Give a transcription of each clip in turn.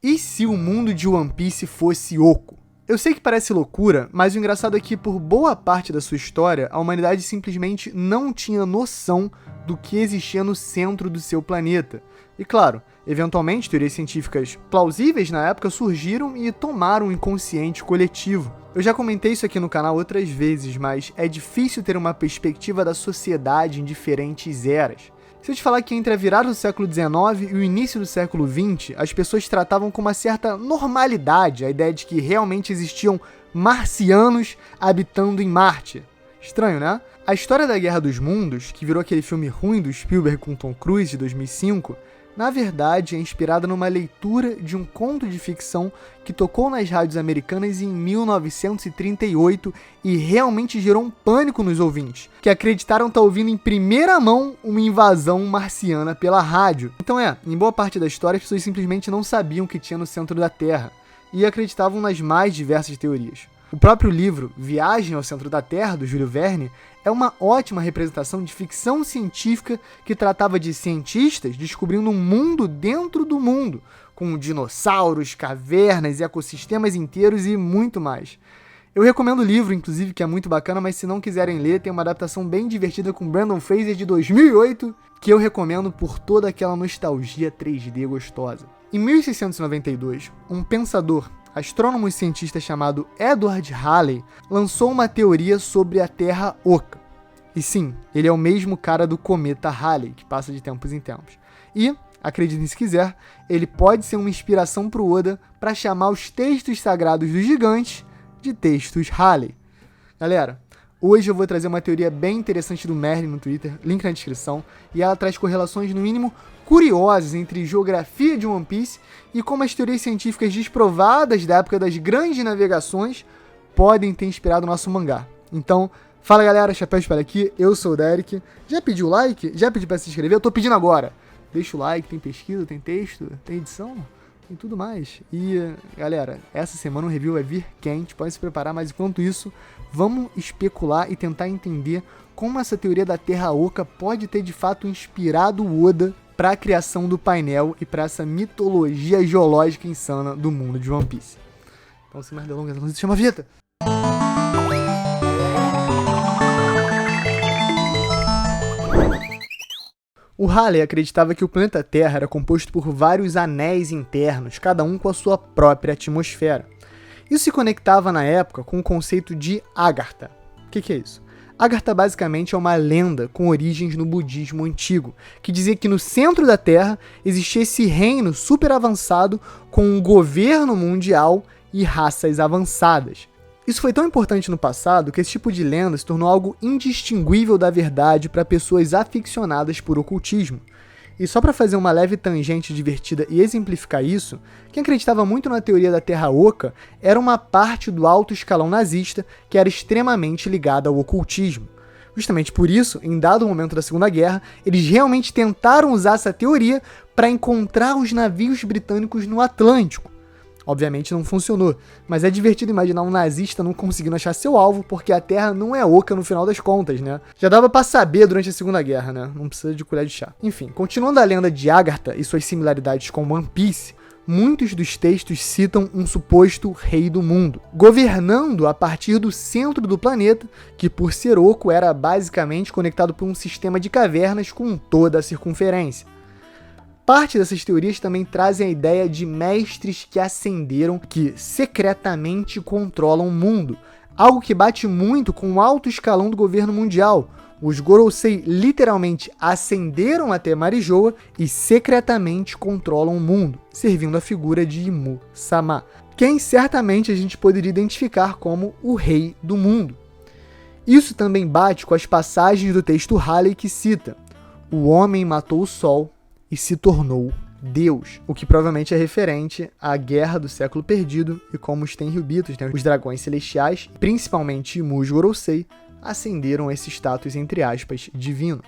E se o mundo de One Piece fosse oco? Eu sei que parece loucura, mas o engraçado é que por boa parte da sua história, a humanidade simplesmente não tinha noção do que existia no centro do seu planeta. E claro, eventualmente teorias científicas plausíveis na época surgiram e tomaram o inconsciente coletivo. Eu já comentei isso aqui no canal outras vezes, mas é difícil ter uma perspectiva da sociedade em diferentes eras. Se eu te falar que entre a virada do século XIX e o início do século XX, as pessoas tratavam com uma certa normalidade a ideia de que realmente existiam marcianos habitando em Marte. Estranho, né? A história da Guerra dos Mundos, que virou aquele filme ruim do Spielberg com Tom Cruise de 2005, na verdade é inspirada numa leitura de um conto de ficção que tocou nas rádios americanas em 1938 e realmente gerou um pânico nos ouvintes, que acreditaram estar ouvindo em primeira mão uma invasão marciana pela rádio. Então em boa parte da história as pessoas simplesmente não sabiam o que tinha no centro da Terra e acreditavam nas mais diversas teorias. O próprio livro Viagem ao Centro da Terra, do Júlio Verne, é uma ótima representação de ficção científica que tratava de cientistas descobrindo um mundo dentro do mundo, com dinossauros, cavernas, ecossistemas inteiros e muito mais. Eu recomendo o livro, inclusive, que é muito bacana, mas se não quiserem ler, tem uma adaptação bem divertida com Brandon Fraser de 2008, que eu recomendo por toda aquela nostalgia 3D gostosa. Em 1692, um pensador, astrônomo e cientista chamado Edward Halley lançou uma teoria sobre a Terra oca. E sim, ele é o mesmo cara do cometa Halley, que passa de tempos em tempos. E, acreditem se quiser, ele pode ser uma inspiração para o Oda para chamar os textos sagrados dos gigantes de textos Halley. Galera, hoje eu vou trazer uma teoria bem interessante do Merlin no Twitter, link na descrição, e ela traz correlações no mínimo curiosas entre geografia de One Piece e como as teorias científicas desprovadas da época das grandes navegações podem ter inspirado o nosso mangá. Então, fala galera, Chapéu Espalha aqui, eu sou o Derek. Já pediu like? Já pediu pra se inscrever? Eu tô pedindo agora. Deixa o like, tem pesquisa, tem texto, tem edição, tem tudo mais. E, galera, essa semana o review vai vir quente, pode se preparar, mas enquanto isso, vamos especular e tentar entender como essa teoria da Terra Oca pode ter de fato inspirado o Oda para a criação do painel e para essa mitologia geológica insana do mundo de One Piece. Então, sem mais delongas, não se chama a vinheta! O Halley acreditava que o planeta Terra era composto por vários anéis internos, cada um com a sua própria atmosfera. Isso se conectava na época com o conceito de Agartha. O que é isso? Agartha basicamente é uma lenda com origens no budismo antigo, que dizia que no centro da Terra existia esse reino super avançado com um governo mundial e raças avançadas. Isso foi tão importante no passado que esse tipo de lenda se tornou algo indistinguível da verdade para pessoas aficionadas por ocultismo. E só para fazer uma leve tangente divertida e exemplificar isso, quem acreditava muito na teoria da Terra Oca era uma parte do alto escalão nazista que era extremamente ligada ao ocultismo. Justamente por isso, em dado momento da Segunda Guerra, eles realmente tentaram usar essa teoria para encontrar os navios britânicos no Atlântico. Obviamente não funcionou, mas é divertido imaginar um nazista não conseguindo achar seu alvo porque a Terra não é oca no final das contas, né? Já dava pra saber durante a Segunda Guerra, né? Não precisa de colher de chá. Enfim, continuando a lenda de Agartha e suas similaridades com One Piece, muitos dos textos citam um suposto rei do mundo, governando a partir do centro do planeta, que por ser oco era basicamente conectado por um sistema de cavernas com toda a circunferência. Parte dessas teorias também trazem a ideia de mestres que ascenderam, que secretamente controlam o mundo, algo que bate muito com o alto escalão do governo mundial. Os Gorosei literalmente ascenderam até Marijoa e secretamente controlam o mundo, servindo a figura de Imu-sama, quem certamente a gente poderia identificar como o rei do mundo. Isso também bate com as passagens do texto Halley que cita: o homem matou o sol e se tornou Deus, o que provavelmente é referente à Guerra do Século Perdido e como os Tenryubitos, né, os dragões celestiais, principalmente Imu e Gorosei, ascenderam esse status, entre aspas, divino.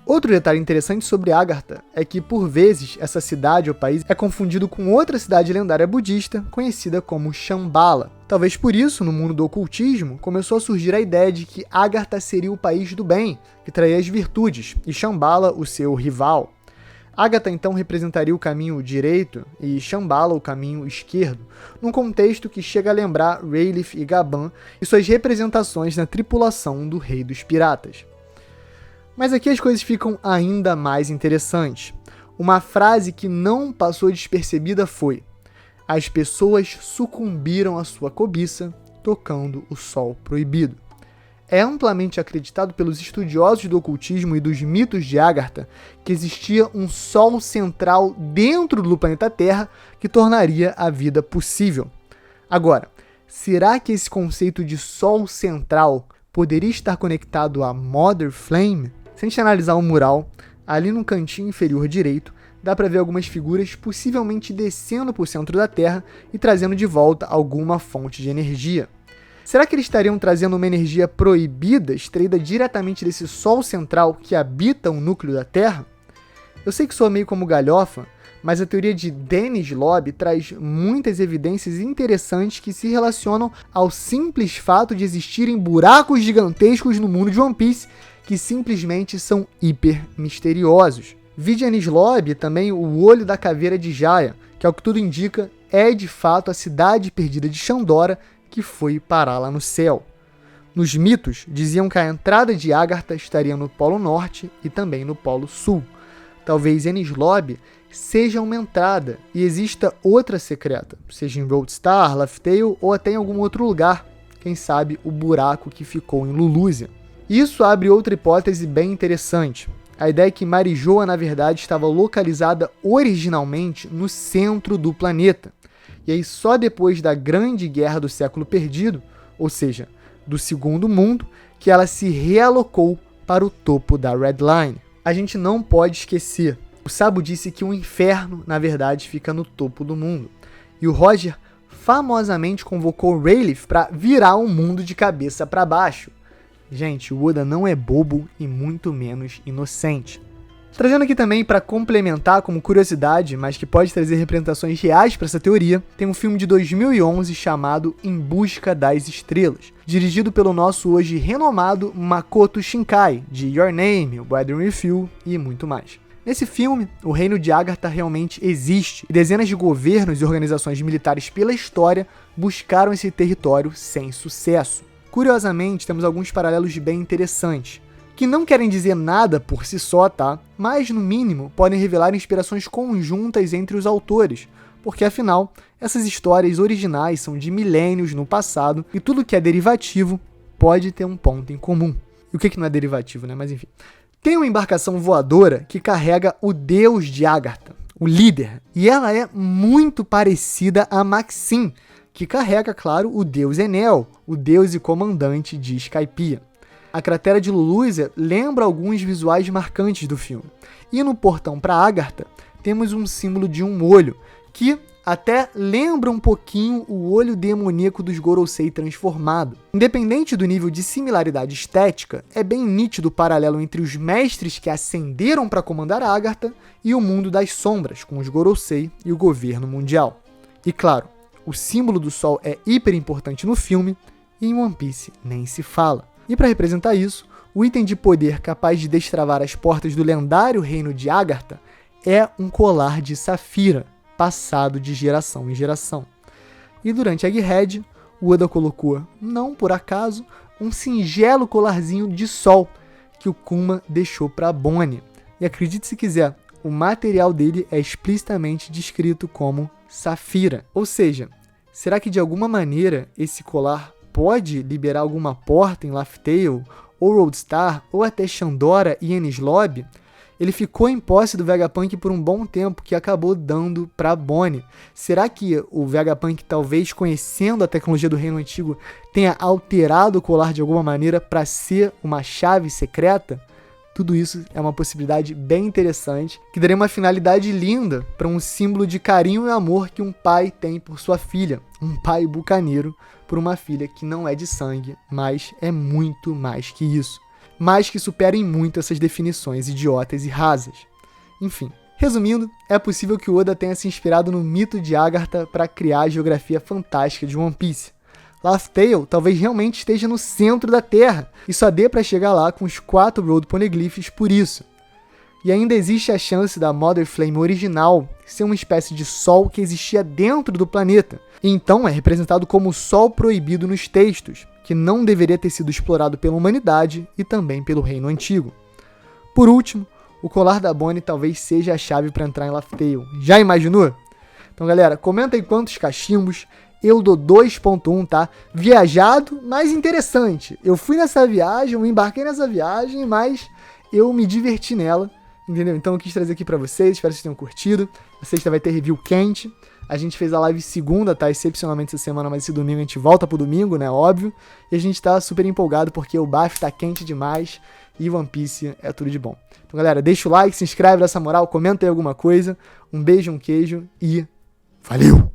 Outro detalhe interessante sobre Agartha é que, por vezes, essa cidade ou país é confundido com outra cidade lendária budista, conhecida como Shambhala. Talvez por isso, no mundo do ocultismo, começou a surgir a ideia de que Agartha seria o país do bem, que traía as virtudes, e Shambhala o seu rival. Agatha então representaria o caminho direito e Shambhala o caminho esquerdo, num contexto que chega a lembrar Rayleigh e Gaban e suas representações na tripulação do Rei dos Piratas. Mas aqui as coisas ficam ainda mais interessantes. Uma frase que não passou despercebida foi: as pessoas sucumbiram à sua cobiça, tocando o sol proibido. É amplamente acreditado pelos estudiosos do ocultismo e dos mitos de Agartha que existia um sol central dentro do planeta Terra que tornaria a vida possível. Agora, será que esse conceito de sol central poderia estar conectado à Mother Flame? Se a gente analisar o mural, ali no cantinho inferior direito, dá para ver algumas figuras possivelmente descendo para o centro da Terra e trazendo de volta alguma fonte de energia. Será que eles estariam trazendo uma energia proibida, extraída diretamente desse Sol central que habita o núcleo da Terra? Eu sei que soa meio como galhofa, mas a teoria de Dennis Lobby traz muitas evidências interessantes que se relacionam ao simples fato de existirem buracos gigantescos no mundo de One Piece que simplesmente são hiper misteriosos. Vi Dennis Lobby também o Olho da Caveira de Jaya, que ao que tudo indica é de fato a cidade perdida de Shandora que foi parar lá no céu. Nos mitos, diziam que a entrada de Agartha estaria no Polo Norte e também no Polo Sul. Talvez Enies Lobby seja uma entrada e exista outra secreta, seja em Roadstar, Laugh Tale ou até em algum outro lugar, quem sabe o buraco que ficou em Lulusia. Isso abre outra hipótese bem interessante. A ideia é que Marijoa, na verdade, estava localizada originalmente no centro do planeta. E aí só depois da Grande Guerra do Século Perdido, ou seja, do Segundo Mundo, que ela se realocou para o topo da Red Line. A gente não pode esquecer, o Sabo disse que o inferno, na verdade, fica no topo do mundo. E o Roger famosamente convocou Rayleigh para virar o mundo de cabeça para baixo. Gente, o Oda não é bobo e muito menos inocente. Trazendo aqui também para complementar como curiosidade, mas que pode trazer representações reais para essa teoria, tem um filme de 2011 chamado Em Busca das Estrelas, dirigido pelo nosso hoje renomado Makoto Shinkai, de Your Name, Weathering with You e muito mais. Nesse filme, o reino de Agartha realmente existe, e dezenas de governos e organizações militares pela história buscaram esse território sem sucesso. Curiosamente, temos alguns paralelos bem interessantes, que não querem dizer nada por si só, tá? Mas, no mínimo, podem revelar inspirações conjuntas entre os autores, porque, afinal, essas histórias originais são de milênios no passado e tudo que é derivativo pode ter um ponto em comum. E o que não é derivativo, né? Mas, enfim. Tem uma embarcação voadora que carrega o deus de Agartha, o líder, e ela é muito parecida a Maxim, que carrega, claro, o deus Enel, o deus e comandante de Skypiea. A cratera de Lulusia lembra alguns visuais marcantes do filme. E no portão para Agartha, temos um símbolo de um olho, que até lembra um pouquinho o olho demoníaco dos Gorosei transformado. Independente do nível de similaridade estética, é bem nítido o paralelo entre os mestres que ascenderam para comandar Agartha e o mundo das sombras, com os Gorosei e o governo mundial. E claro, o símbolo do sol é hiper importante no filme, e em One Piece nem se fala. E para representar isso, o item de poder capaz de destravar as portas do lendário reino de Agartha é um colar de safira, passado de geração em geração. E durante a Egghead, o Oda colocou, não por acaso, um singelo colarzinho de sol que o Kuma deixou para Bonnie. E acredite se quiser, o material dele é explicitamente descrito como safira. Ou seja, será que de alguma maneira esse colar pode liberar alguma porta em Laugh Tale, ou Roadstar, ou até Shandora e Enies Lobby? Ele ficou em posse do Vegapunk por um bom tempo, que acabou dando para Bonnie. Será que o Vegapunk, talvez conhecendo a tecnologia do Reino Antigo, tenha alterado o colar de alguma maneira para ser uma chave secreta? Tudo isso é uma possibilidade bem interessante, que daria uma finalidade linda para um símbolo de carinho e amor que um pai tem por sua filha, um pai bucaneiro por uma filha que não é de sangue, mas é muito mais que isso. Mas que superem muito essas definições idiotas e rasas. Enfim, resumindo, é possível que o Oda tenha se inspirado no mito de Agartha para criar a geografia fantástica de One Piece. Laugh Tale talvez realmente esteja no centro da Terra, e só dê para chegar lá com os 4 Road Poneglyphs por isso. E ainda existe a chance da Mother Flame original ser uma espécie de sol que existia dentro do planeta. E então é representado como o sol proibido nos textos, que não deveria ter sido explorado pela humanidade e também pelo Reino Antigo. Por último, o colar da Bonnie talvez seja a chave para entrar em Laughtale. Já imaginou? Então, galera, comenta aí quantos cachimbos. Eu dou 2.1, tá? Viajado, mas interessante. Eu fui nessa viagem, eu me embarquei nessa viagem, mas eu me diverti nela, entendeu? Então eu quis trazer aqui pra vocês, espero que vocês tenham curtido. A sexta vai ter review quente. A gente fez a live segunda, tá? Excepcionalmente essa semana, mas esse domingo a gente volta pro domingo, né? Óbvio. E a gente tá super empolgado porque o BAF tá quente demais e One Piece é tudo de bom. Então, galera, deixa o like, se inscreve nessa moral, comenta aí alguma coisa. Um beijo, um queijo e valeu!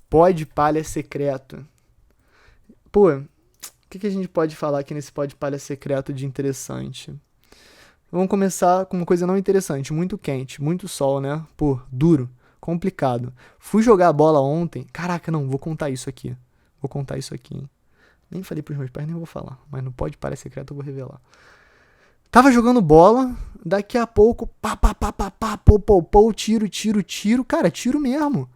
Pod Palha Secreto. Pô, o que a gente pode falar aqui nesse Pod Palha Secreto de interessante? Vamos começar com uma coisa não interessante. Muito quente, muito sol, né? Pô, duro, complicado. Fui jogar a bola ontem. Caraca, não, vou contar isso aqui. Hein? Nem falei pros meus pais, nem vou falar. Mas no Pod Palha Secreto eu vou revelar. Tava jogando bola, daqui a pouco, tiro. Cara, tiro mesmo.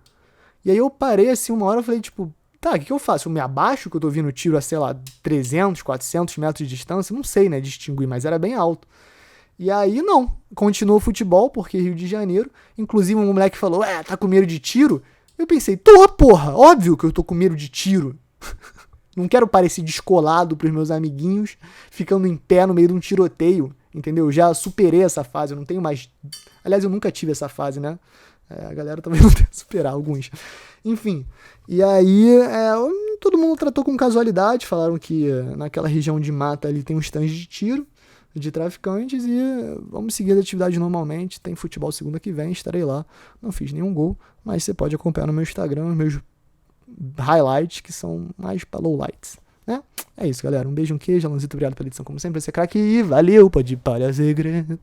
E aí eu parei assim uma hora, eu falei, tipo, tá, o que eu faço? Eu me abaixo, que eu tô vindo tiro a, sei lá, 300, 400 metros de distância? Não sei, né, distinguir, mas era bem alto. E aí, não. Continuou o futebol, porque Rio de Janeiro. Inclusive, um moleque falou, tá com medo de tiro? Eu pensei, tô, porra, óbvio que eu tô com medo de tiro. Não quero parecer descolado pros meus amiguinhos, ficando em pé no meio de um tiroteio, entendeu? Eu já superei essa fase, eu não tenho mais... Aliás, eu nunca tive essa fase, né? A galera talvez não tenha superado alguns. Enfim, e aí todo mundo tratou com casualidade, falaram que naquela região de mata ali tem um stand de tiro, de traficantes, e vamos seguir a atividade normalmente. Tem futebol segunda que vem, estarei lá. Não fiz nenhum gol, mas você pode acompanhar no meu Instagram os meus highlights, que são mais para lowlights, né? É isso, galera. Um beijo, um queijo. Alanzito, obrigado pela edição, como sempre. Você é craque e valeu, pode ir para segredo.